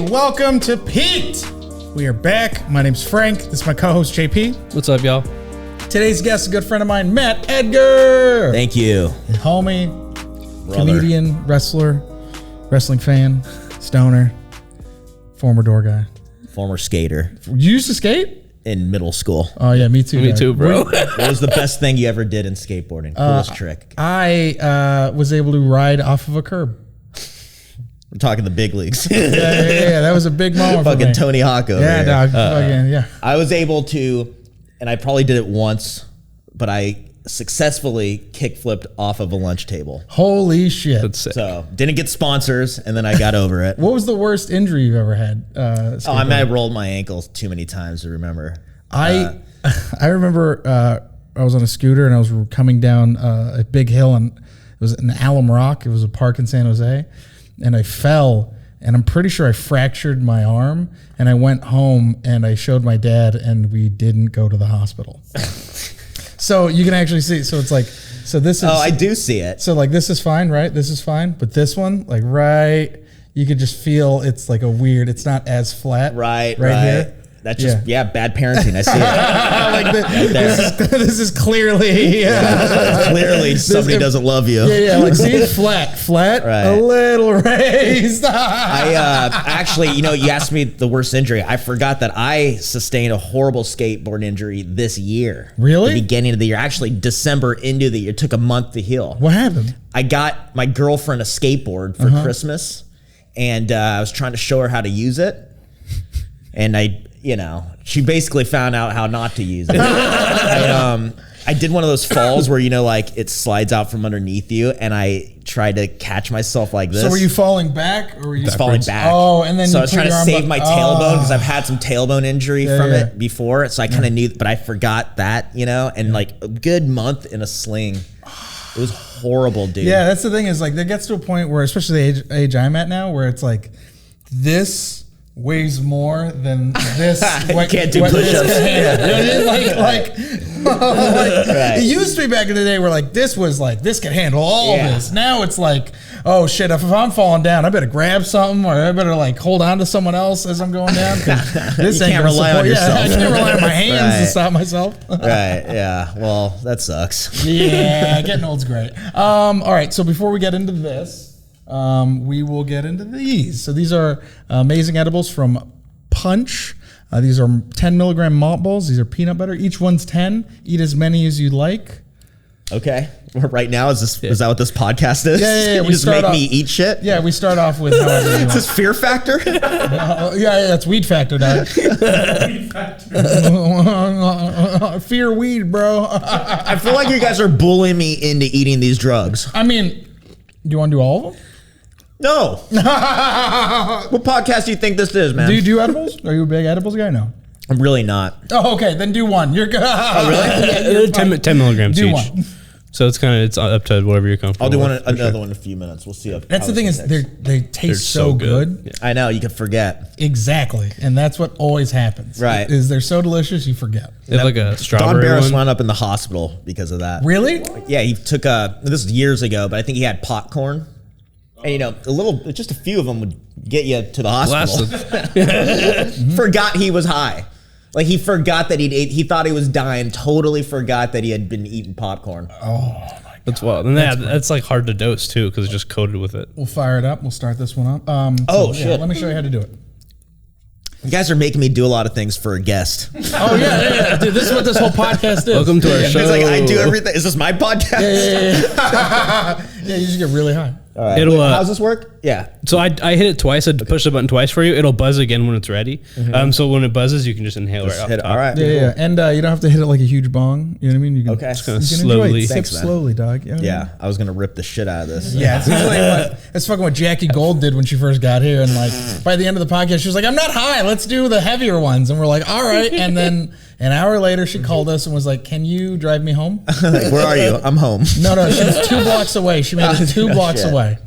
welcome to Peaked. We are back. My name's Frank. This is my co-host JP. What's up, y'all? Today's guest is a good friend of mine, Mat Edgar. Thank you. Homie, Brother. comedian, wrestler, wrestling fan, stoner, former door guy. Former skater You used to skate? in middle school. Oh yeah, me too. Me dog. too, bro. What was the best thing you ever did in skateboarding? Coolest trick? I was able to ride off of a curb. We're talking the big leagues. Yeah, that was a big moment for me. Fucking Tony Hawk over Yeah, here. dog. Fucking, yeah. I was able to, and I probably did it once, but I successfully kick flipped off of a lunch table. Holy shit. That's sick. So didn't get sponsors, and then I got over it. What was the worst injury you've ever had? I mean, I rolled my ankles too many times to remember. I remember I was on a scooter and I was coming down a big hill, and it was in Alum Rock. It was a park in San Jose, and I fell, and I'm pretty sure I fractured my arm, and I went home and I showed my dad, and we didn't go to the hospital. So you can actually see. So it's like, so this is. Oh, I do see it. So like this is fine, right? This is fine, but this one, like right, you could just feel it's like a weird. It's not as flat. Right here. That's just, bad parenting. I see it. Like this is clearly Clearly, somebody doesn't love you. Yeah, like see, flat, Right. a little raised. I actually, you asked me the worst injury. I forgot that I sustained a horrible skateboard injury this year. Really? The beginning of the year. Actually, December into the year. It took a month to heal. What happened? I got my girlfriend a skateboard for Christmas, and I was trying to show her how to use it. And she basically found out how not to use it. I did one of those falls where, like it slides out from underneath you, and I tried to catch myself like this. So were you falling back, or were you falling back? Oh, and then so you I was trying to save my tailbone because I've had some tailbone injury from it before. So I kind of knew, but I forgot that, and like a good month in a sling. It was horrible, dude. Yeah, that's the thing is like there gets to a point where, especially the age I'm at now, where it's like this weighs more than this. Can't do push-ups. It used to be back in the day where like this was like this can handle all this. Now it's like, oh shit, if I'm falling down, I better grab something, or I better like hold on to someone else as I'm going down. This you can't rely on yourself. I can't rely on my hands to stop myself. Right. Yeah. Well, that sucks. Yeah, getting old's great. All right, so before we get into this, we will get into these. So these are amazing edibles from Punch. These are 10 milligram malt balls. These are peanut butter. Each one's 10. Eat as many as you like. Okay. Right now, is that what this podcast is? Yeah. You just make me eat shit? Yeah, we start off with however you Is want. this Fear Factor? Yeah, that's weed factor, dog. Weed factor. Fear weed, bro. I feel like you guys are bullying me into eating these drugs. I mean, do you want to do all of them? No. What podcast do you think this is, man? Do you do edibles? Are you a big edibles guy? No. I'm really not. Oh, okay. Then do one. You're good. Oh, really? 10 milligrams Do each. one. So it's up to whatever you're comfortable I'll do with, another sure. one in a few minutes. We'll see. That's the thing is they taste so good. Yeah. I know, you can forget. Exactly. And that's what always happens. Right. Is they're so delicious you forget. They have like a Don strawberry Barris one. wound up in the hospital because of that. Really? Yeah, he took this was years ago, but I think he had popcorn. And just a few of them would get you to the hospital. Blasted. Forgot he was high. Like he forgot that he thought he was dying, totally forgot that he had been eating popcorn. Oh my God. That's wild. And that's like hard to dose too because it's just coated with it. We'll fire it up. We'll start this one up. Shit. Let me show you how to do it. You guys are making me do a lot of things for a guest. Oh yeah. Dude, this is what this whole podcast is. Welcome to our show. It's like I do everything. Is this my podcast? Yeah, you just get really high. All right. It'll, How does this work? Yeah. So I hit it twice. I push the button twice for you. It'll buzz again when it's ready. So when it buzzes, you can just inhale right off Hit the it. top. All right. Yeah. And you don't have to hit it like a huge bong. You know what I mean? You can, Okay. Just kinda you can slowly. enjoy it. Sip Thanks, man. slowly, dog. You know what I mean? Yeah, I was gonna rip the shit out of this. Yeah, that's fucking what Jackie Gold did when she first got here. And like by the end of the podcast, she was like, "I'm not high. Let's do the heavier ones." And we're like, "All right." And then an hour later, she called us and was like, "Can you drive me home?" Like, where are you? I'm home. No, she was 2 blocks away. She made it 2 blocks shit. away.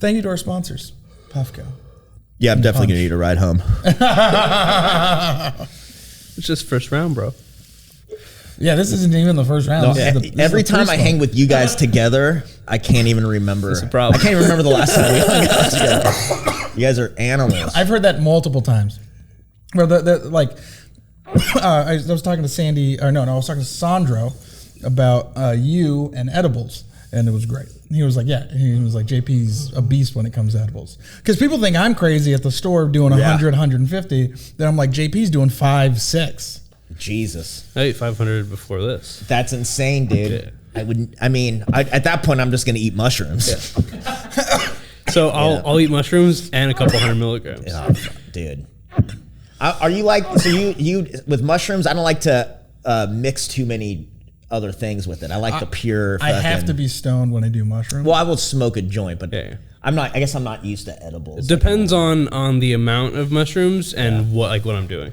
Thank you to our sponsors, PUFFCO. Yeah, I'm definitely gonna need a ride home. It's just first round, bro. Yeah, this isn't even the first round. Every time I hang with you guys together, I can't even remember. That's a problem. I can't even remember the last time we hung out together. You guys are animals. I've heard that multiple times. Well, I was talking to Sandy, or no, I was talking to Sandro about you and edibles, and it was great. He was like, JP's a beast when it comes to edibles. Because people think I'm crazy at the store doing 100, 150. Then I'm like, JP's doing 5, 6. Jesus. I ate 500 before this. That's insane, dude. Yeah. At that point, I'm just going to eat mushrooms. Yeah. So I'll eat mushrooms and a couple 100 milligrams. Oh, dude. Are you like, so you with mushrooms, I don't like to mix too many other things with it. I like the pure I have to be stoned when I do mushrooms. Well, I will smoke a joint, but Yeah. I guess I'm not used to edibles. It depends on the amount of mushrooms and what I'm doing.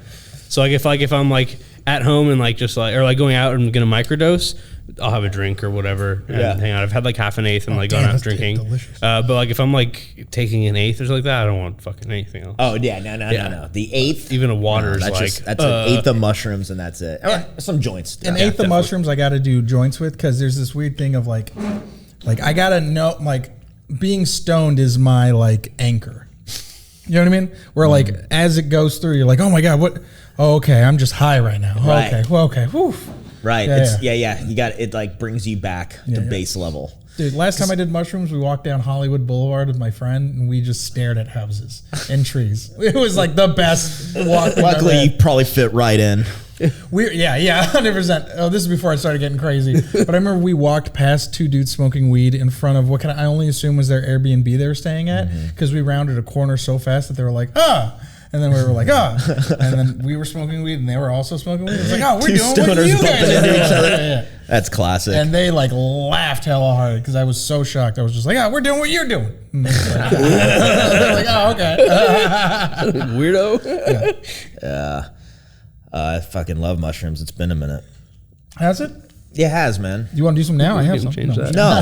So if I'm like at home and or going out and gonna microdose, I'll have a drink or whatever and hang out. I've had like half an eighth and gone out drinking. But like if I'm like taking an eighth or something like that, I don't want fucking anything else. Oh yeah, no. The eighth, even a water is that's an eighth of mushrooms and that's it. Some joints. An eighth of mushrooms I got to do joints with because there's this weird thing of like I gotta know being stoned is my like anchor. You know what I mean? Where like as it goes through, you're like, oh my god, what? Oh, okay, I'm just high right now. Right. Okay, well, okay, whew. Right. You got it. Like brings you back to base level. Dude, last time I did mushrooms, we walked down Hollywood Boulevard with my friend, and we just stared at houses and trees. It was like the best walk. Luckily, you probably fit right in. 100%. Oh, this is before I started getting crazy. But I remember we walked past 2 dudes smoking weed in front of I only assume was their Airbnb they were staying at because we rounded a corner so fast that they were like, ah. And then we were like, and then we were smoking weed and they were also smoking weed. It was like, oh, we're doing what you guys are doing. Each other. That's classic. And they like laughed hella hard because I was so shocked. I was just like, we're doing what you're doing. And they're like, oh, okay. Weirdo. Yeah. I fucking love mushrooms. It's been a minute. Has it? Yeah, it has, man. You want to do some now? I have some. Change that. No.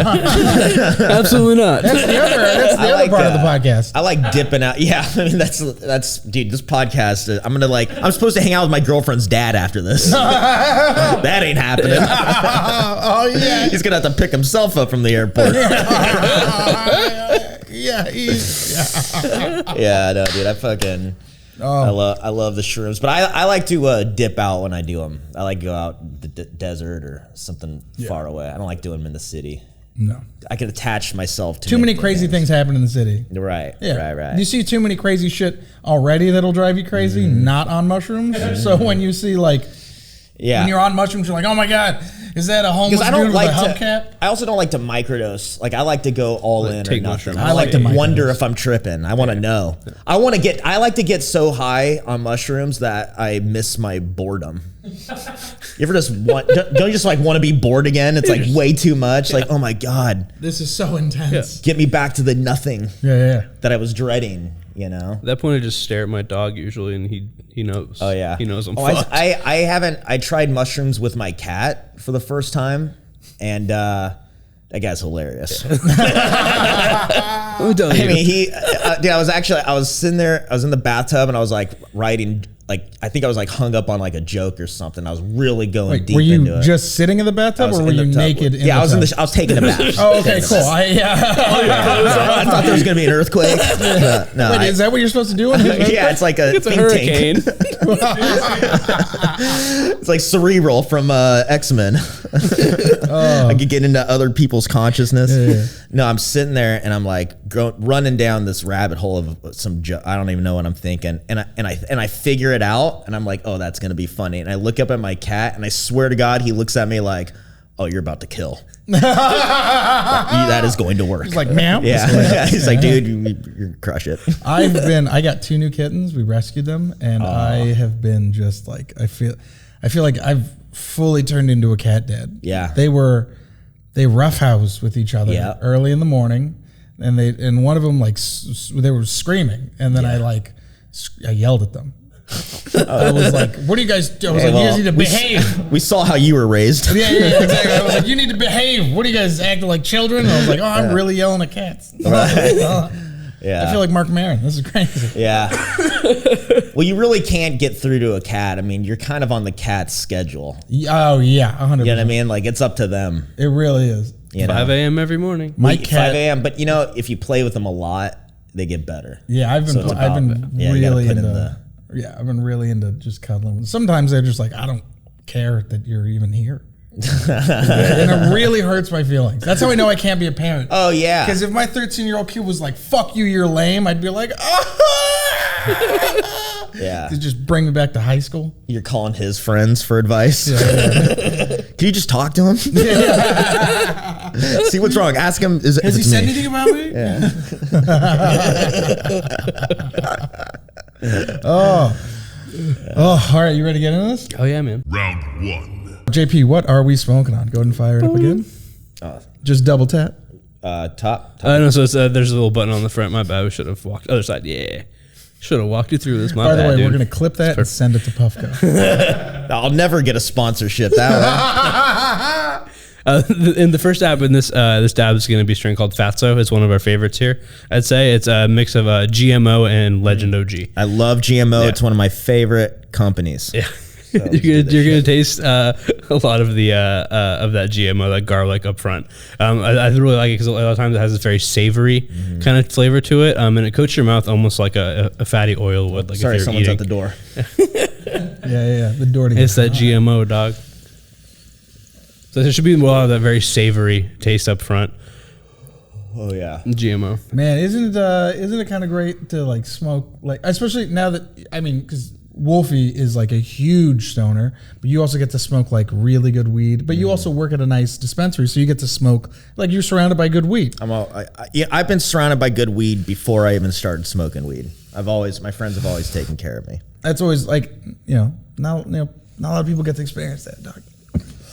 Absolutely not. That's the other part of the podcast. I like dipping out. Yeah, I mean that's dude. This podcast, I'm supposed to hang out with my girlfriend's dad after this. That ain't happening. Oh yeah, he's gonna have to pick himself up from the airport. Yeah, no, dude. I love the shrooms, but I like to dip out when I do them. I like to go out the desert or something far away. I don't like doing them in the city. No, I can attach myself to too many crazy things happen in the city. Right. Yeah. Right. You see too many crazy shit already that'll drive you crazy. Not on mushrooms. So when you see when you're on mushrooms, you're like, oh my god. Is that a homeless dude with a hubcap? I also don't like to microdose. Like I like to go all in or nothing. I like to to wonder if I'm tripping. I want to know. I like to get so high on mushrooms that I miss my boredom. You ever just don't you just want to be bored again? It's like way too much. Like, oh my god, this is so intense. Get me back to the nothing. That I was dreading. At that point, I just stare at my dog usually, and he knows. Oh yeah, he knows I'm fucked. I tried mushrooms with my cat for the first time, and that guy's hilarious. Let me tell you. I mean, I was sitting there, I was in the bathtub, and I was like writing. I think I was hung up on a joke or something. I was really going deep into it. Were you just sitting in the bathtub or were you naked in the tub? I was taking a bath. Oh, okay, cool. I thought there was going to be an earthquake. No, Wait, is that what you're supposed to do? Yeah, it's like it's a hurricane. It's like Cerebral from X-Men. I could get into other people's consciousness. Yeah. No, I'm sitting there and I'm running down this rabbit hole of some I don't even know what I'm thinking. And I figure it out and I'm like, oh, that's going to be funny. And I look up at my cat and I swear to God, he looks at me like, oh, you're about to kill. That is going to work. He's like, meow. Yeah. He's like, dude, you crush it. I got 2 new kittens. We rescued them. And I have been just I feel like I've fully turned into a cat dad. Yeah. They roughhouse with each other early in the morning. And one of them, they were screaming. And then I yelled at them. I was like, what do you guys do? I was you guys need to behave. We saw how you were raised. Yeah, exactly. I was like, you need to behave. What do you guys acting like children? And I was like, I'm really yelling at cats. Right. Yeah. I feel like Mark Maron. This is crazy. Yeah. Well, you really can't get through to a cat. I mean, you're kind of on the cat's schedule. Oh yeah, 100%. You know what I mean? Like it's up to them. It really is. You know? 5 a.m. every morning. My Well, cat. 5 a.m. But you know, if you play with them a lot, they get better. Yeah, I've been So it's I've been about- yeah, you gotta really put in into. Yeah, I've been really into just cuddling. Sometimes they're just like, I don't care that you're even here. And it really hurts my feelings. That's how I know I can't be a parent. Oh yeah. Because if my 13-year-old kid was like, "Fuck you, you're lame," I'd be like, "Oh." Yeah. To just bring me back to high school. You're calling his friends for advice. Can you just talk to him? See what's wrong. Ask him. Has he said anything about me? Yeah. Oh, all right. You ready to get into this? Oh yeah, man. Round 1. JP, what are we smoking on? Go ahead and fire it up again. Just double tap. Top. No, so it's, there's a little button on the front. My bad. We should have walked other side. Yeah, should have walked you through this. My By the bad, way, dude. we're going to clip that and send it to PUFFCO. I'll never get a sponsorship that way. In the first dab in this dab is going to be a strain called PUFFCO. It's one of our favorites here. I'd say it's a mix of GMO and Legend OG. I love GMO. Yeah. It's one of my favorite companies. Yeah. You're gonna taste a lot of the of that GMO, that garlic up front. I really like it because a lot of times it has this very savory kind of flavor to it, and it coats your mouth almost like a fatty oil would. Like Sorry, if you're someone's eating. at the door. Yeah. The door to get It's that GMO, dog. So there should be a lot of that very savory taste up front. Oh yeah. GMO. Man, isn't it kind of great to like smoke, like, especially now that, I mean, because Wolfie is like a huge stoner, but you also get to smoke like really good weed, but you also work at a nice dispensary, so you get to smoke, like, you're surrounded by good weed. I've been surrounded by good weed before I even started smoking weed. My friends have always taken care of me. That's always like, not a lot of people get to experience that, dog.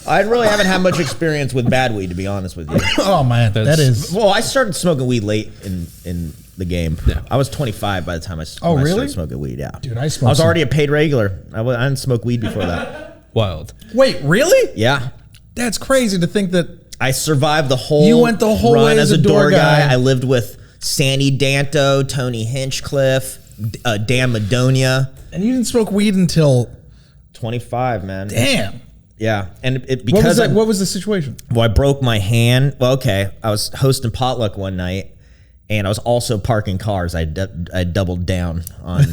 I really haven't had much experience with bad weed, to be honest with you. Oh man, that is. Well, I started smoking weed late in the game. Yeah. I was 25 by the time I really? started smoking weed. Yeah, Dude, I was smoked already a paid regular. I didn't smoke weed before that. Wild. Wait, really? Yeah, That's crazy to think that. I survived the whole. You went the whole run way as as a a door door guy. guy. I lived with Sandy Danto, Tony Hinchcliffe, Dan Madonia. And you didn't smoke weed until. 25, man. Damn. Yeah, and What was because that? What was the situation? Well, I broke my hand. Well, okay. I was hosting potluck one night, and I was also parking cars. I doubled down on.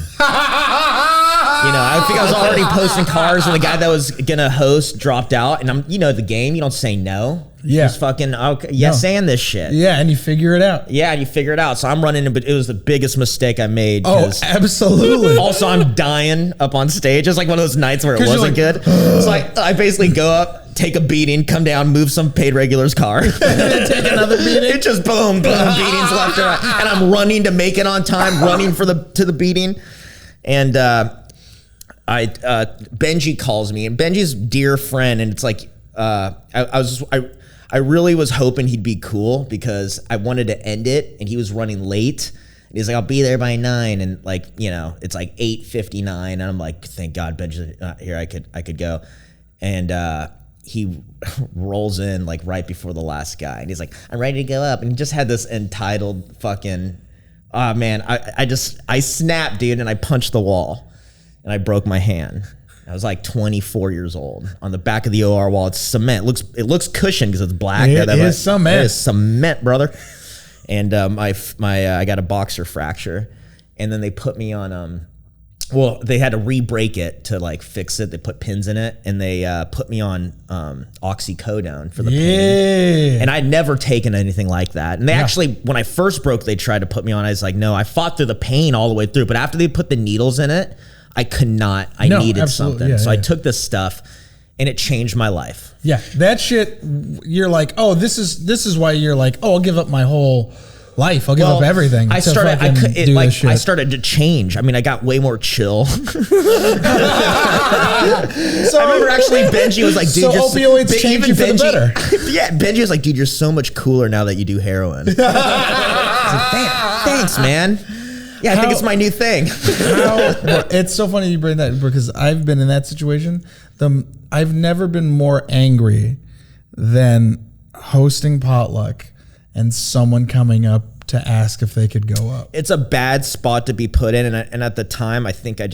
I think I was already posting cars, and the guy that was gonna host dropped out. And I'm, the game. You don't say no. Yeah. Just fucking okay. Yes, saying this shit. Yeah, and you figure it out. Yeah, and you figure it out. So I'm running, but it was the biggest mistake I made. Oh, 'cause absolutely. Also, I'm dying up on stage. It's like one of those nights where it 'Cause you're wasn't like, good. So I basically go up, take a beating, come down, move some paid regulars car. Take another beating. It just boom, beatings left and right. And I'm running to make it on time, running to the beating. And Benji calls me, and Benji's a dear friend, and it's like I really was hoping he'd be cool because I wanted to end it, and he was running late. And he's like, I'll be there by 9, and it's like 8:59, and I'm like, thank God Benji's not here. I could go, and he rolls in like right before the last guy, and he's like, I'm ready to go up, and he just had this entitled fucking, oh man, I snapped, dude, and I punched the wall, and I broke my hand. I was like 24 years old. On the back of the OR wall, it's cement. It looks cushioned because it's black. It is cement. It is cement, brother. And I got a boxer fracture, and then they put me on. Well, they had to re-break it to like fix it. They put pins in it, and they put me on oxycodone for the pain. And I'd never taken anything like that. And they actually, when I first broke, they tried to put me on. I was like, no, I fought through the pain all the way through. But after they put the needles in it, I could not. I needed something. Yeah, so yeah. I took this stuff, and it changed my life. Yeah, that shit. You're like, oh, this is why you're like, oh, I'll give up my whole life. I'll give up everything. I to started. fucking do this shit. I started to change. I mean, I got way more chill. I remember actually Benji was like, dude, so opioids change you for the better. Yeah, Benji was like, dude, you're so much cooler now that you do heroin. I was like, damn, thanks, man. Yeah, I think it's my new thing. Well, it's so funny you bring that because I've been in that situation. I've never been more angry than hosting potluck and someone coming up to ask if they could go up. It's a bad spot to be put in, and at the time, I think I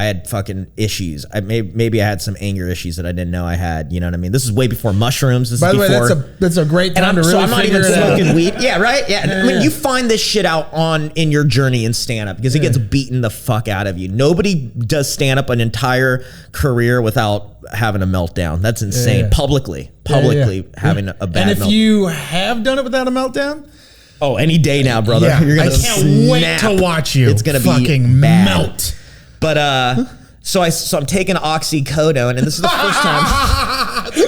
had fucking issues. Maybe I had some anger issues that I didn't know I had. You know what I mean? This is way before mushrooms. By the way, that's a great time to really I'm not even figure it out. smoking weed. Yeah, right. Yeah. I mean, you find this shit out in your journey in stand up because it gets beaten the fuck out of you. Nobody does stand up an entire career without having a meltdown. That's insane. Publicly having a bad. And if you have done it without a meltdown. Oh, any day now, brother. Yeah, You're gonna I can't wait to watch you. It's gonna fucking be bad. melt. But so I'm taking oxycodone, and this is the first time.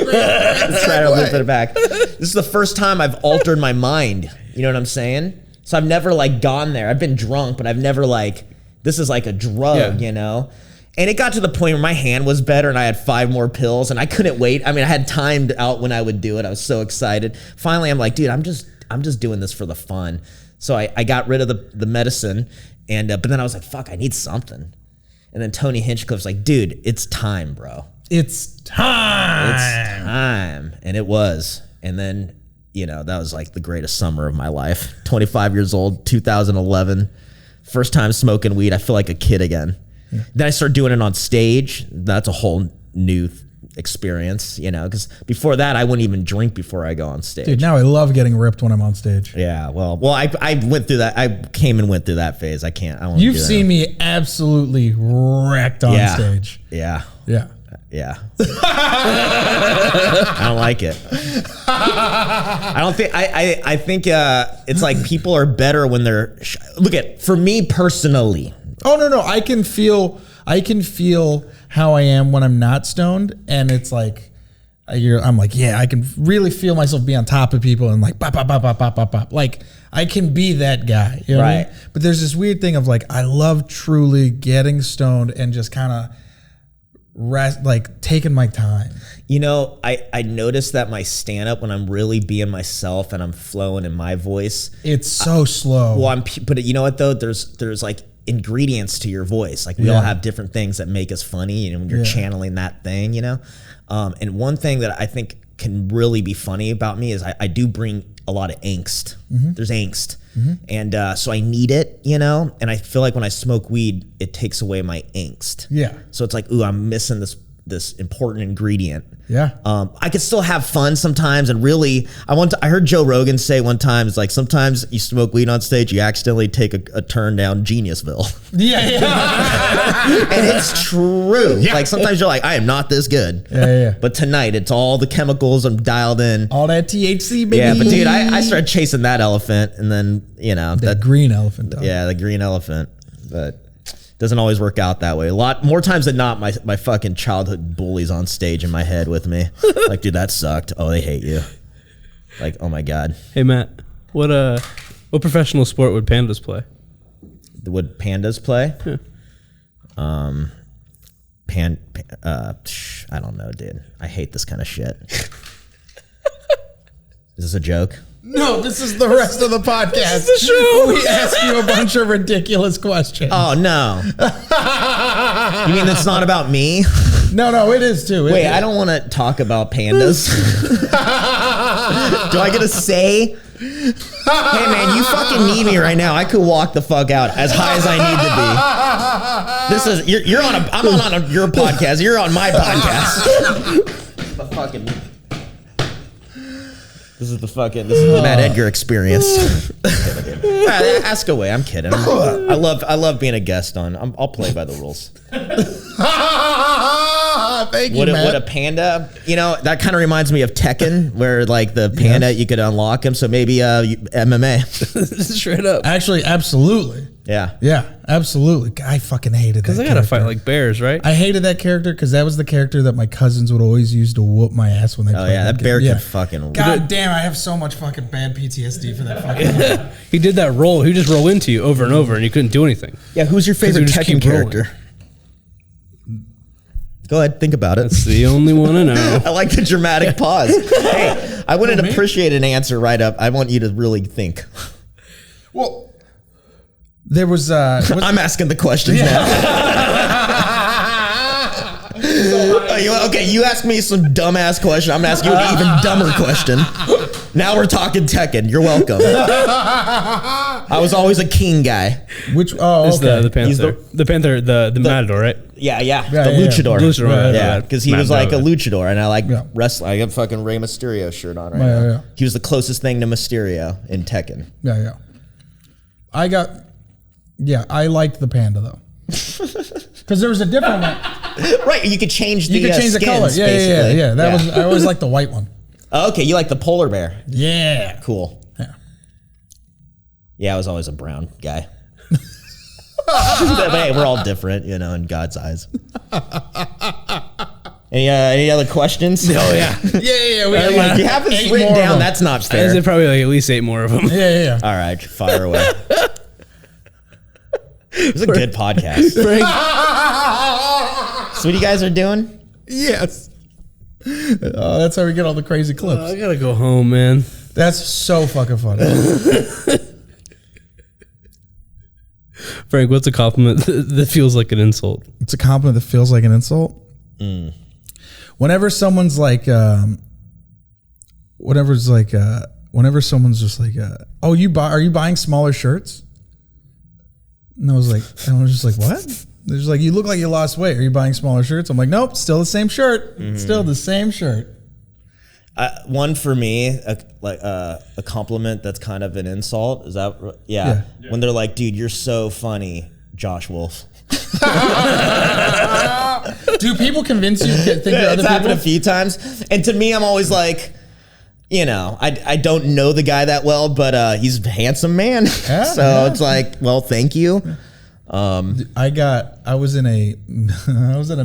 Let's try to loop it back. This is the first time I've altered my mind. You know what I'm saying? So I've never like gone there. I've been drunk, but I've never like. This is like a drug, you know. And it got to the point where my hand was better, and I had 5 more pills, and I couldn't wait. I mean, I had timed out when I would do it. I was so excited. Finally, I'm like, dude, I'm just doing this for the fun. So I got rid of the medicine, and but then I was like, fuck, I need something. And then Tony Hinchcliffe's like, dude, it's time, bro. It's time. It's time. And it was. And then, you know, that was like the greatest summer of my life. 25 years old, 2011. First time smoking weed. I feel like a kid again. Yeah. Then I started doing it on stage. That's a whole new experience, you know, because before that, I wouldn't even drink before I go on stage. Dude, now I love getting ripped when I'm on stage. Yeah, well, I went through that. I came and went through that phase. I can't. I won't. You've seen me absolutely wrecked on stage. Yeah. Yeah. Yeah. I don't like it. I don't think. I think it's like people are better when they're. For me personally. Oh no, I can feel how I am when I'm not stoned, and it's like I'm like, yeah, I can really feel myself be on top of people and like bop, bop, bop, bop, bop, bop, bop. Like I can be that guy, you know right? What I mean? But there's this weird thing of like I love truly getting stoned and just kind of rest, like taking my time. You know, I noticed that my stand up when I'm really being myself and I'm flowing in my voice, it's so slow. Well, but you know what though? There's like ingredients to your voice. Like we all have different things that make us funny, and when you're channeling that thing, you know. And one thing that I think can really be funny about me is I do bring a lot of angst. There's angst, and so I need it, you know. And I feel like when I smoke weed, it takes away my angst. Yeah. So it's like, ooh, I'm missing this important ingredient. Yeah. I could still have fun sometimes, and really, I heard Joe Rogan say one time, it's like sometimes you smoke weed on stage, you accidentally take a turn down Geniusville. Yeah. And it's true. Yeah. Like sometimes you're like, I am not this good. Yeah. But tonight, it's all the chemicals, I'm dialed in. All that THC, baby. Yeah, but dude, I started chasing that elephant, and then, you know. That green elephant. Dog. Yeah, the green elephant. But doesn't always work out that way. A lot more times than not, my fucking childhood bullies on stage in my head with me. Like, dude, that sucked. Oh, they hate you. Like, oh my God. Hey Matt, what professional sport would pandas play? Would pandas play? Yeah. I don't know, dude. I hate this kind of shit. Is this a joke? No, this is the rest of the podcast. This is the show. We ask you a bunch of ridiculous questions. Oh, no. You mean it's not about me? No, it is too. Wait, I don't want to talk about pandas. Do I get a say? Hey, man, you fucking need me right now. I could walk the fuck out as high as I need to be. This is, I'm not on your podcast. You're on my podcast. The fucking... This is the Mat Edgar Experience. Ask away. I'm kidding. I love being a guest on. I'll play by the rules. Thank you, Matt. What a panda. You know, that kind of reminds me of Tekken, where like the panda, you could unlock him. So maybe MMA. Straight up. Actually, absolutely. Yeah, absolutely. I fucking hated that. Because I gotta fight like bears, right? I hated that character because that was the character that my cousins would always use to whoop my ass when they played. Oh yeah, that bear can fucking. God damn, I have so much fucking bad PTSD for that fucking. He did that roll. He just roll into you over and over, and you couldn't do anything. Yeah, who's your favorite Tekken character? Go ahead, think about it. That's the only one I know. I like the dramatic pause. Hey, I wouldn't appreciate an answer right up. I want you to really think. Well. There was I'm asking the questions now. Okay, you ask me some dumbass question. I'm asking you an even dumber question. Now we're talking Tekken. You're welcome. I was always a king guy. Which? Oh, It's okay. the Panther. The Panther, the Matador, right? Yeah, the yeah. luchador. Luchador, Yeah, because he was like a luchador, and I like Yeah. wrestling. I got fucking Rey Mysterio shirt on right Yeah, now. yeah. He was the closest thing to Mysterio in Tekken. Yeah. I liked the panda though. Because there was a different one. Right, you could change the You could change the color. skins, Yeah. basically. That was. I always liked the white one. Oh, okay, you like the polar bear. Yeah. Cool. Yeah. Yeah, I was always a brown guy. But hey, we're all different, in God's eyes. Any other questions? Oh yeah. Yeah. We If you have this written down, that's not fair. There's probably like at least 8 more of them. Yeah. All right, fire away. It was a good podcast. So what you guys are doing? Yes. That's how we get all the crazy clips. I gotta go home, man. That's so fucking funny. Frank, what's a compliment that feels like an insult? It's a compliment that feels like an insult. Whenever someone's like, whenever someone's just like, oh, are you buying smaller shirts? And I was just like, what? They're just like, you look like you lost weight. Are you buying smaller shirts? I'm like, nope, still the same shirt. Still the same shirt. One for me, a compliment that's kind of an insult. Is that Yeah. When they're like, dude, you're so funny, Josh Wolf. Do people convince you? Think you're other It's happened people? a few times, and to me, I'm always like, I don't know the guy that well, but he's a handsome man. Yeah. It's like, well, thank you. I was in a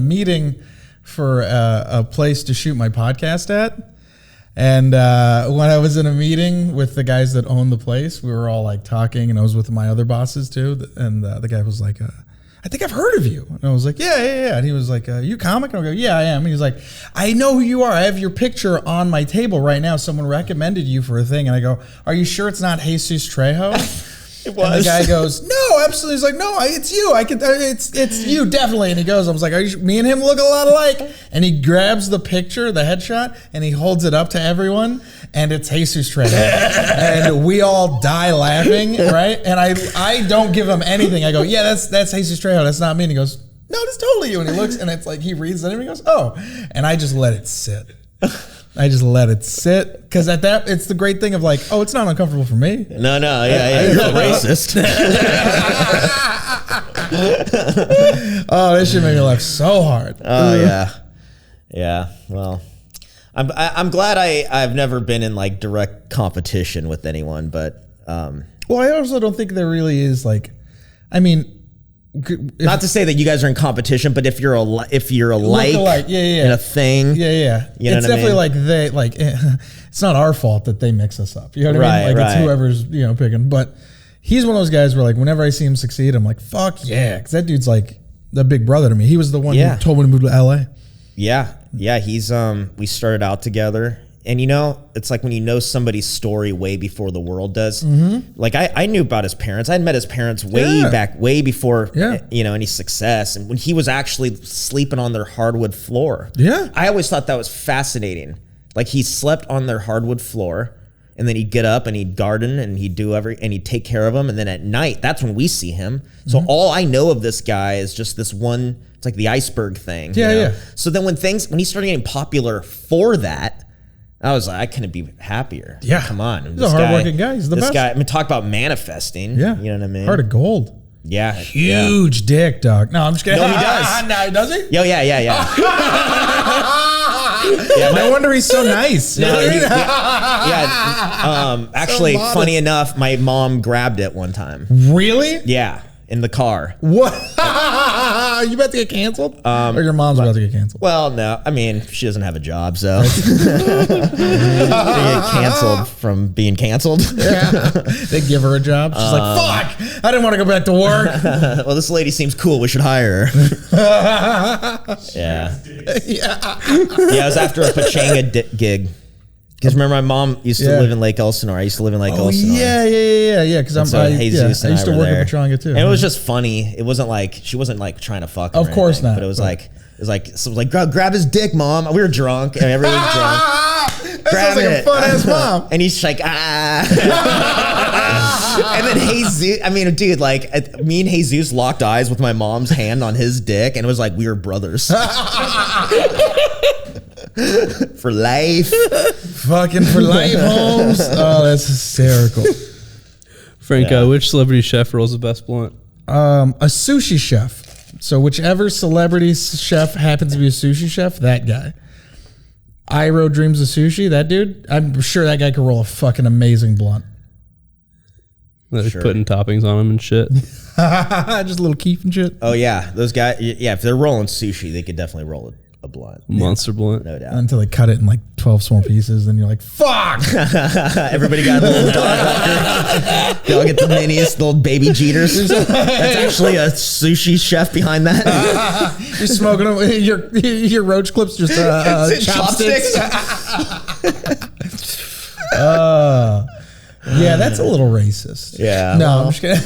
meeting for a place to shoot my podcast at. And when I was in a meeting with the guys that own the place, we were all like talking, and I was with my other bosses too. And the guy was like, I think I've heard of you. And I was like, yeah. And he was like, you a comic? And I go, yeah, I am. And he's like, I know who you are. I have your picture on my table right now. Someone recommended you for a thing. And I go, are you sure it's not Jesus Trejo? It was. And the guy goes, no, absolutely. He's like, no, it's you. It's you definitely. And he goes, I was like, me and him look a lot alike. And he grabs the picture, the headshot, and he holds it up to everyone, and it's Jesus Trejo. And we all die laughing, right? And I don't give him anything. I go, yeah, that's Jesus Trejo. That's not me. And he goes, no, that's totally you. And he looks, and it's like he reads it, and he goes, oh. And I just let it sit. Because at that, it's the great thing of like, oh, it's not uncomfortable for me. No, you're not racist. Oh, this shit made me laugh so hard. Oh yeah. Well, I'm glad I've never been in like direct competition with anyone, but Well, I also don't think there really is like, I mean, not to say that you guys are in competition, but if you're like alike, in a thing, yeah. You know it's what I definitely mean? it's not our fault that they mix us up. You know what I mean? Like Right. it's whoever's picking. But he's one of those guys where like whenever I see him succeed, I'm like, fuck yeah, because that dude's like the big brother to me. He was the one who told me to move to LA. Yeah. He's we started out together. And it's like when you know somebody's story way before the world does. Mm-hmm. Like I knew about his parents. I had met his parents way before any success. And when he was actually sleeping on their hardwood floor. Yeah. I always thought that was fascinating. Like he slept on their hardwood floor, and then he'd get up and he'd garden and he'd and he'd take care of them. And then at night, that's when we see him. So all I know of this guy is just this one. It's like the iceberg thing. Yeah. So then when he started getting popular for that, I was like, I couldn't be happier. Yeah. Come on. He's a hardworking guy. He's the best. This guy, I mean, talk about manifesting. Yeah. You know what I mean? Heart of gold. Yeah. Huge dick, dog. No, I'm just kidding. No, he does. No, does he? Yo, yeah. No wonder he's so nice. Actually, So modest. funny enough, my mom grabbed it one time. Really? Yeah. In the car. What? You about to get canceled? Or your mom's about to get canceled? Well, no. I mean, she doesn't have a job, so. They get canceled from being canceled. Yeah. They give her a job. She's like, fuck, I didn't want to go back to work. Well, this lady seems cool. We should hire her. Yeah. Yeah. Yeah, it was after a Pachanga gig. Because remember, my mom used to live in Lake Elsinore. I used to live in Lake Elsinore. Yeah. Because I used to work in Pachanga too. And it was just funny. It wasn't like she wasn't like trying to fuck him. Of course not. But it was like grab his dick, mom. We were drunk, and everyone was drunk. Grab sounds like it. a fun ass mom. And he's like, ah. And then Jesus, I mean, dude, like me and Jesus locked eyes with my mom's hand on his dick, and it was like we were brothers. For life. Fucking for life, Holmes. Oh, that's hysterical. Frank, which celebrity chef rolls the best blunt? A sushi chef. So whichever celebrity chef happens to be a sushi chef, that guy. Iro dreams of sushi, that dude. I'm sure that guy could roll a fucking amazing blunt. Like putting toppings on them and shit. Just a little keef and shit. Oh yeah, those guys. Yeah, if they're rolling sushi, they could definitely roll a blunt. Monster blunt. No doubt. Until they cut it in like 12 small pieces, then you're like, fuck! Everybody got a little dog walker. They all get the minis, the little baby Jeters. That's actually a sushi chef behind that. You're smoking them. Your roach clips just chopsticks. Yeah, that's a little racist. Yeah. No, I'm just kidding.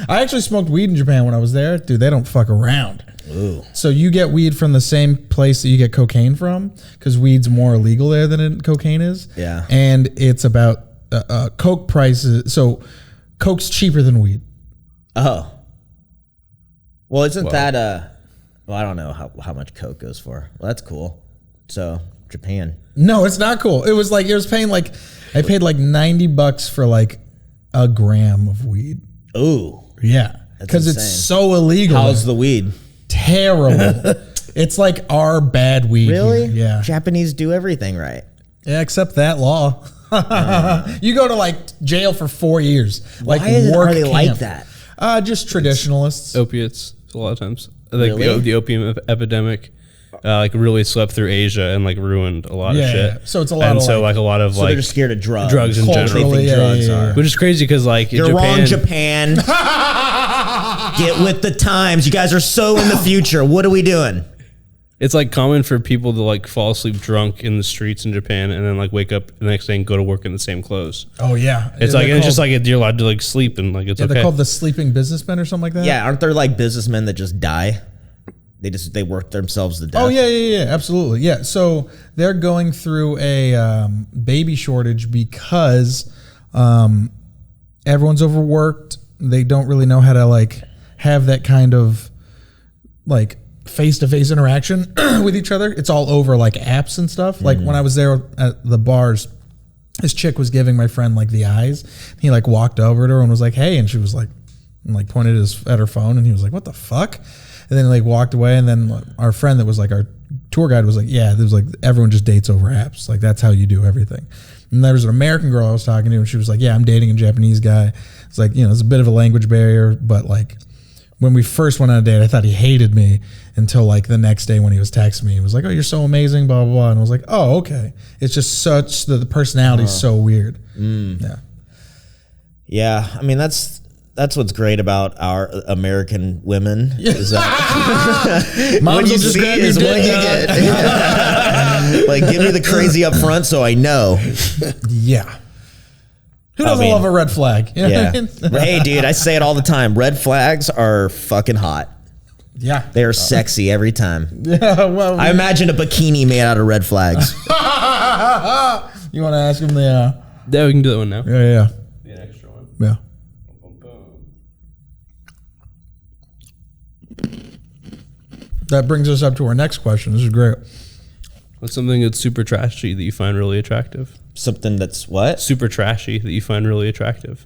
I actually smoked weed in Japan when I was there. Dude, they don't fuck around. Ooh. So you get weed from the same place that you get cocaine from, because weed's more illegal there than cocaine is. Yeah. And it's about coke prices. So coke's cheaper than weed. Oh. Well, isn't that well, I don't know how much coke goes for. Well, that's cool. So Japan. No, it's not cool. It was paying like, I paid like $90 for like a gram of weed. Ooh. Yeah. Because it's so illegal. How's the weed? Terrible. It's like our bad weed. Really? Here. Yeah. Japanese do everything right. Yeah, except that law. You go to like jail for 4 years. Like Why are they camp. like that? Just traditionalists. Opiates, a lot of times. Like Really? the opium epidemic, like really swept through Asia and like ruined a lot of shit. Yeah. So it's a lot and of so like a lot of So like they're just scared of drugs. drugs in general. They culturally, think drugs are. Which is crazy because like You're wrong, Japan. Get with the times. You guys are so in the future. What are we doing? it's like common for people to like fall asleep drunk in the streets in Japan and then like wake up the next day and go to work in the same clothes. Oh yeah. It's like it's just like you're allowed to like sleep and like it's yeah, okay. they're called the sleeping businessmen or something like that. Yeah, aren't there like businessmen that just die? They work themselves to death. Oh yeah, absolutely. Yeah. So they're going through a baby shortage because everyone's overworked. They don't really know how to like have that kind of like face-to-face interaction with each other. It's all over like apps and stuff. Like when I was there at the bars, this chick was giving my friend like the eyes. He like walked over to her and was like, "Hey," and she was like, and, like pointed at her phone, and he was like, "What the fuck?" And then like walked away, and then our friend that was like our tour guide was like, "Yeah, there's like everyone just dates over apps. Like that's how you do everything." And there was an American girl I was talking to, and she was like, "Yeah, I'm dating a Japanese guy." It's like, you know, it's a bit of a language barrier, but like when we first went on a date, I thought he hated me until like the next day when he was texting me. He was like, "Oh, you're so amazing, blah, blah, blah." And I was like, "Oh, okay." It's just such the personality is so weird. Yeah. Yeah, I mean that's what's great about our American women is that what you see is what you get. Like, give me the crazy up front so I know. Yeah. Who doesn't love a red flag? You know Yeah. what I mean? Hey, dude, I say it all the time. Red flags are fucking hot. Yeah. They are sexy every time. Yeah. Well, I imagine a bikini made out of red flags. you want to ask him the? Yeah, we can do that one now. Yeah. Be an extra one. Yeah. That brings us up to our next question. This is great. What's something that's super trashy that you find really attractive? Something that's what? Super trashy that you find really attractive.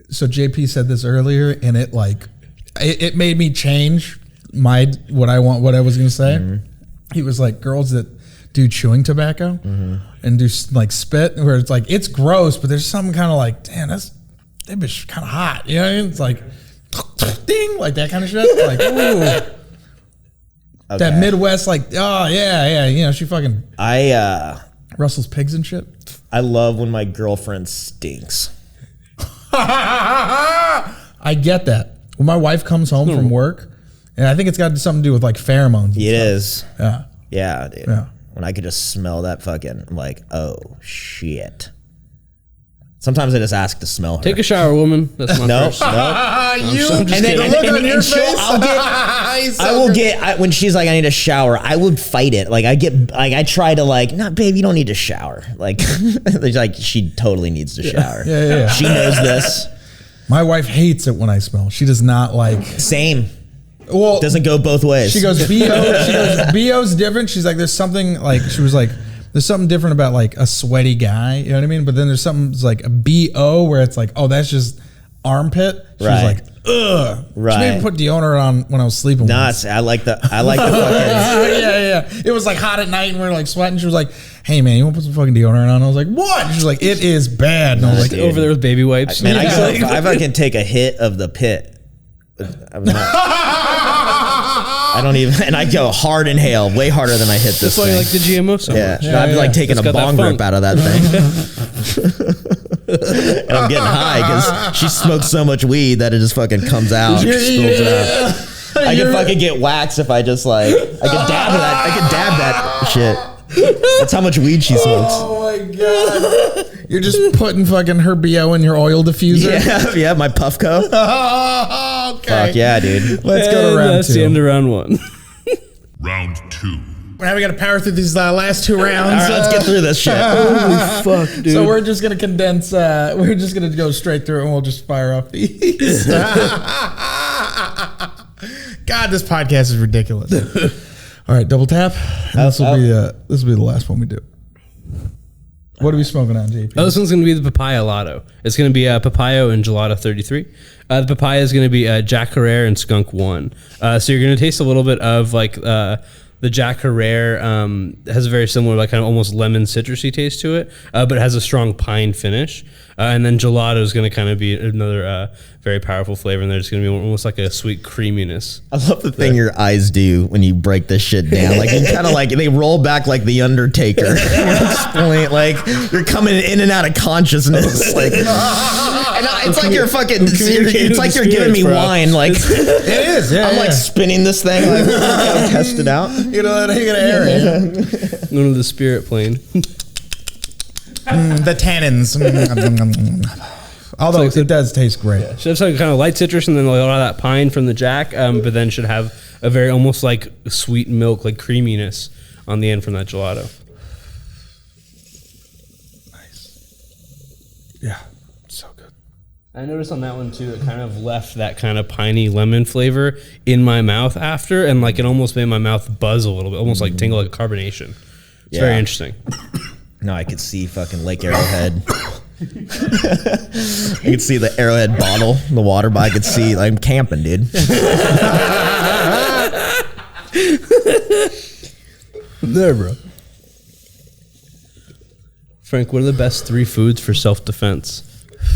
So JP said this earlier, and it made me change what I was going to say. Mm-hmm. He was like, girls that do chewing tobacco and do like spit, where it's like it's gross, but there's something kind of like, damn, that bitch kind of hot. You know what I mean? It's like, ding, like that kind of shit. Like, ooh. Okay. That Midwest, like, oh yeah, you know, she fucking Russell's pigs and shit. I love when my girlfriend stinks. I get that. When my wife comes home from work, and I think it's got something to do with like pheromones. It is. Yeah. Yeah, dude. Yeah. When I could just smell that fucking, I'm like, oh shit. Sometimes I just ask to smell her. Take a shower, woman. That's my No, first. no. And then the look on your face. I will get when she's like, I need a shower. I would fight it. Like I try to like, no, babe, you don't need to shower. Like, like she totally needs to shower. Yeah. She knows this. My wife hates it when I smell. She does not like. Same. Well, doesn't go both ways. She goes BO's different. She's like, there's something like she was like, there's something different about like a sweaty guy. You know what I mean? But then there's something that's like a BO where it's like, oh, that's just armpit. She was like, ugh. Right. She made me put deodorant on when I was sleeping. Nuts. I like the fucking. Yeah. It was like hot at night and we were like sweating. She was like, hey man, you want to put some fucking deodorant on? I was like, what? She was like, it is bad. And I was like, over there with baby wipes. Man, I fucking take a hit of the pit. I don't even, and I go hard inhale, way harder than I hit this. That's why you like the GMO so much. Yeah, I'd be like taking a bong rip out of that thing. And I'm getting high because she smokes so much weed that it just fucking comes out. Spills out. I can fucking get wax if I just like, I could dab that shit. That's how much weed she smokes. Oh my god! You're just putting fucking her BO in your oil diffuser. Yeah, my PUFFCO. Oh, okay. Fuck yeah, dude. Let's go to round That's 2. the end of round 1. Round 2. Now we got to power through these last 2 rounds. All right, let's get through this shit. Holy fuck, dude. So we're just gonna condense. We're just gonna go straight through, and we'll just fire off these. God, this podcast is ridiculous. All right, double tap. This will be the last one we do. What are we smoking on, JP? Oh, this one's going to be the Papaya Lotto. It's going to be Papaya and Gelato 33. The Papaya is going to be Jack Herrera and Skunk 1. So you're going to taste a little bit of like the Jack Herrera has a very similar, like kind of almost lemon citrusy taste to it, but it has a strong pine finish. And then Gelato is going to kind of be another very powerful flavor, and there's going to be almost like a sweet creaminess. I love the thing your eyes do when you break this shit down. Like you kind of like they roll back like the Undertaker. Like you're coming in and out of consciousness. Like and it's like you're fucking. It's like you're giving me wine. Like It is. Yeah, I'm like spinning this thing. Like gotta test it out. you know, you gotta air it. Going to the spirit plane. The tannins. Although it does taste great. Should have some kind of light citrus and then a lot of that pine from the Jack, but then should have a very almost like sweet milk, like creaminess on the end from that gelato. Nice. Yeah, so good. I noticed on that one too, it kind of left that kind of piney lemon flavor in my mouth after, and like it almost made my mouth buzz a little bit, almost like tingle, like carbonation. It's very interesting. No, I could see fucking Lake Arrowhead. I could see the Arrowhead bottle, the water, but I could see like, I'm camping, dude. There, bro. Frank, what are the best 3 foods for self-defense?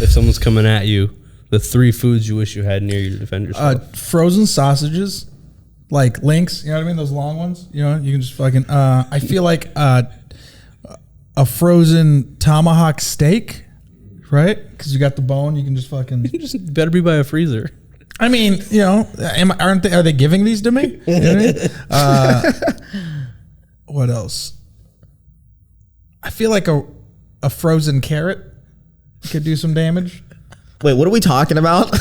If someone's coming at you, the 3 foods you wish you had near you to defend yourself. Frozen sausages, like links. You know what I mean? Those long ones. You know, you can just fucking. I feel like a frozen tomahawk steak, right? Because you got the bone, you can just fucking. You just better be by a freezer. I mean, you know, are they giving these to me? You know what I mean? What else? I feel like a frozen carrot could do some damage. Wait, what are we talking about?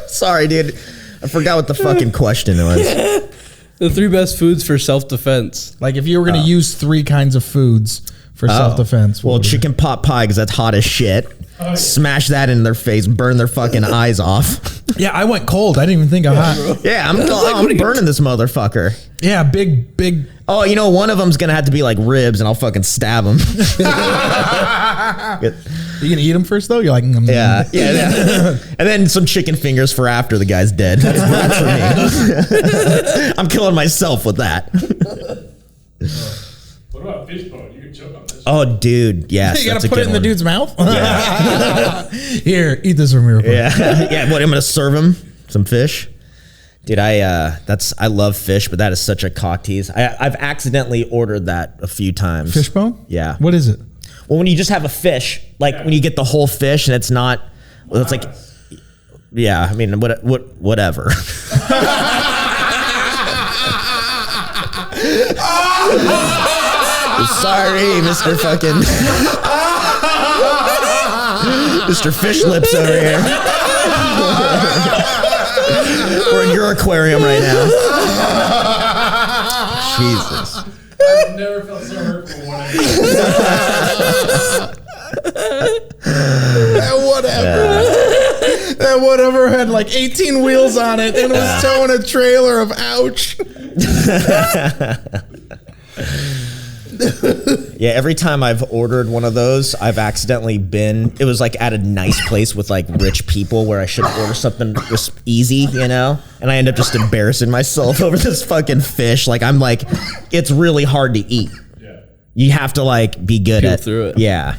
Sorry, dude. I forgot what the fucking question was. The 3 best foods for self-defense. Like if you were going to use 3 kinds of foods for self-defense. Well, chicken pot pie, because that's hot as shit. Smash that in their face, burn their fucking eyes off. Yeah, I went cold. I didn't even think of hot. Yeah, I'm burning this motherfucker. Yeah, big. Oh, you know, one of them's going to have to be like ribs, and I'll fucking stab them. You gonna eat them first though? You're like, yeah. And then some chicken fingers for after the guy's dead. That's for me. I'm killing myself with that. What about fish bone? You can choke on this. Oh, dude, yes. You that's gotta a put good it in the one. dude's mouth. Here, eat this for me real quick. Yeah. What? I'm gonna serve him some fish. Dude, I love fish, but that is such a cock tease. I've accidentally ordered that a few times. Fish bone? Yeah. What is it? Well, when you just have a fish, like when you get the whole fish and it's not, well, it's like, yeah, I mean, whatever. Sorry, Mr. fucking, Mr. Fish Lips over here. We're in your aquarium right now. Jesus. I've never felt so hurtful when I That whatever had like 18 wheels on it and was towing a trailer of ouch. Yeah, every time I've ordered one of those, I've accidentally been, it was like at a nice place with like rich people where I should order something just easy, you know? And I end up just embarrassing myself over this fucking fish. Like, I'm like, it's really hard to eat. Yeah. You have to like be good Peel at through it. Yeah.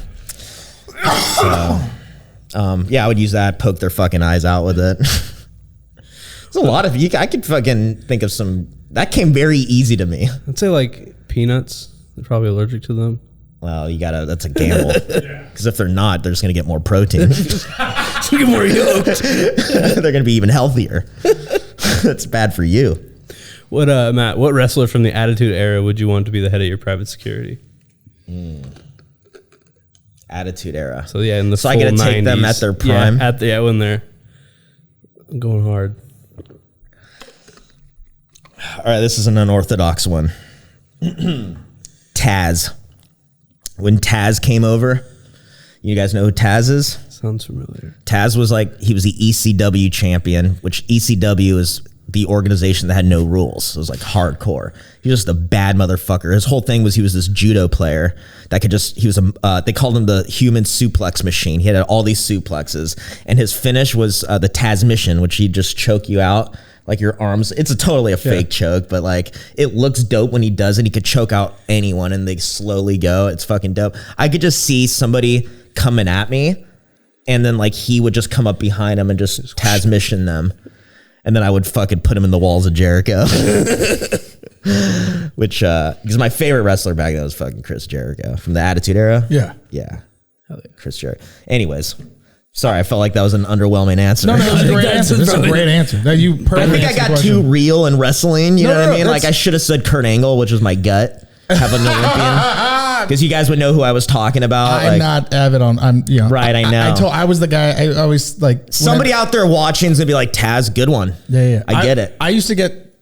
So, yeah, I would use that, poke their fucking eyes out with it. There's a lot of you. I could fucking think of some, that came very easy to me. I'd say like peanuts. They're probably allergic to them. Well, you gotta, that's a gamble. Because if they're not, they're just gonna get more protein. Get more yoked. They're gonna be even healthier. That's bad for you. What, Matt, what wrestler from the Attitude Era would you want to be the head of your private security? Attitude Era. So yeah, in the So I full gotta take 90s. them at their prime? Yeah, when they're going hard. All right, this is an unorthodox one. Taz. When Taz came over, you guys know who Taz is? Sounds familiar. Taz was like, he was the ECW champion, which ECW is the organization that had no rules. It was like hardcore. He was just a bad motherfucker. His whole thing was he was this judo player that could just, he was a, they called him the human suplex machine. He had all these suplexes. And his finish was the Taz mission, which he'd just choke you out. Like your arms, it's totally a fake choke, but like it looks dope when he does it. He could choke out anyone and they slowly go. It's fucking dope. I could just see somebody coming at me and then like he would just come up behind him and just Taz mission them. And then I would fucking put him in the walls of Jericho. Which, because my favorite wrestler back then was fucking Chris Jericho from the Attitude Era. Yeah. Yeah. Chris Jericho. Anyways. Sorry, I felt like that was an underwhelming answer. No, it was a great answer. This is a great answer. That you perfectly I think I got too real in wrestling. You know what I mean? Like I should have said Kurt Angle, which was my gut. Have an Olympian. Because you guys would know who I was talking about. I'm not avid on. I'm right. I know. I was the guy. I always like somebody out there watching is gonna be like Taz, good one. Yeah. I get it. I used to get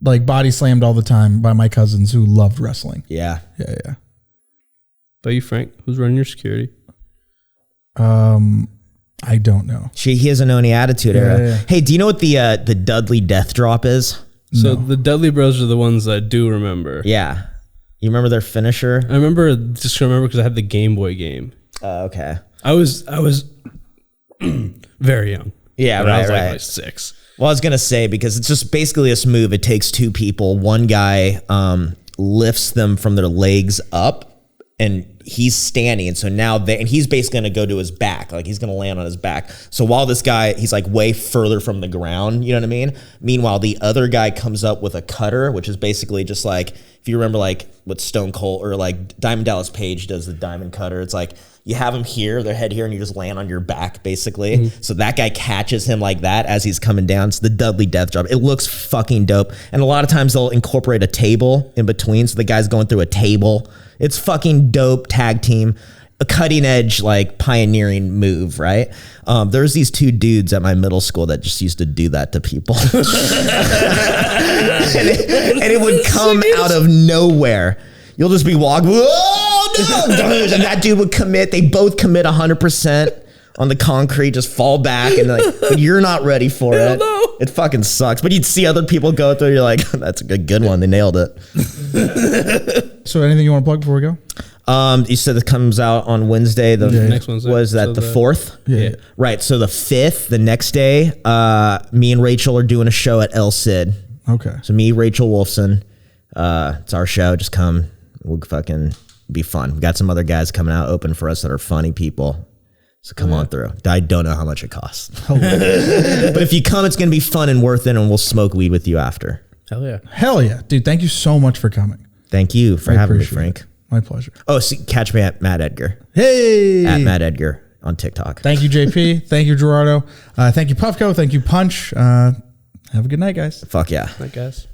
like body slammed all the time by my cousins who loved wrestling. Yeah. But you, Frank, who's running your security? I don't know. He doesn't know any Attitude Era. Yeah. Hey, do you know what the Dudley Death Drop is? So the Dudley Bros are the ones that I do remember. Yeah. You remember their finisher? I remember because I had the Game Boy game. Okay. I was very young. Yeah, I was right. like 6. Well, I was going to say, because it's just basically this move. It takes two people. One guy lifts them from their legs up, and he's standing. And so now and he's basically going to go to his back. Like he's going to land on his back. So while this guy, he's like way further from the ground, you know what I mean? Meanwhile, the other guy comes up with a cutter, which is basically just like, if you remember like what Stone Cold or like Diamond Dallas Page does the diamond cutter. It's like you have him here, their head here, and you just land on your back basically. Mm-hmm. So that guy catches him like that as he's coming down. It's the Dudley Death Drop. It looks fucking dope. And a lot of times they'll incorporate a table in between. So the guy's going through a table. It's fucking dope tag team, a cutting edge, like pioneering move, right? There's these two dudes at my middle school that just used to do that to people. and it would come out of nowhere. You'll just be walking, whoa, no, and that dude would commit. They both commit 100% on the concrete, just fall back, and like, but you're not ready for it. No. It fucking sucks. But you'd see other people go through. You're like, that's a good one. They nailed it. So anything you want to plug before we go? You said it comes out on Wednesday. The next Wednesday. Was that So the 4th? Yeah. Right. So the 5th, the next day, me and Rachel are doing a show at El Cid. Okay. So me, Rachel Wolfson, it's our show. Just come. We'll fucking be fun. We got some other guys coming out open for us that are funny people. So come on through. I don't know how much it costs. But if you come, it's going to be fun and worth it, and we'll smoke weed with you after. Hell yeah. Hell yeah. Dude, thank you so much for coming. Thank you for having me, Frank. My pleasure. Oh, see, catch me at Mat Edgar. Hey. At Mat Edgar on TikTok. Thank you, JP. Thank you, Gerardo. Thank you, PUFFCO. Thank you, Punch. Have a good night, guys. Fuck yeah. Night, guys.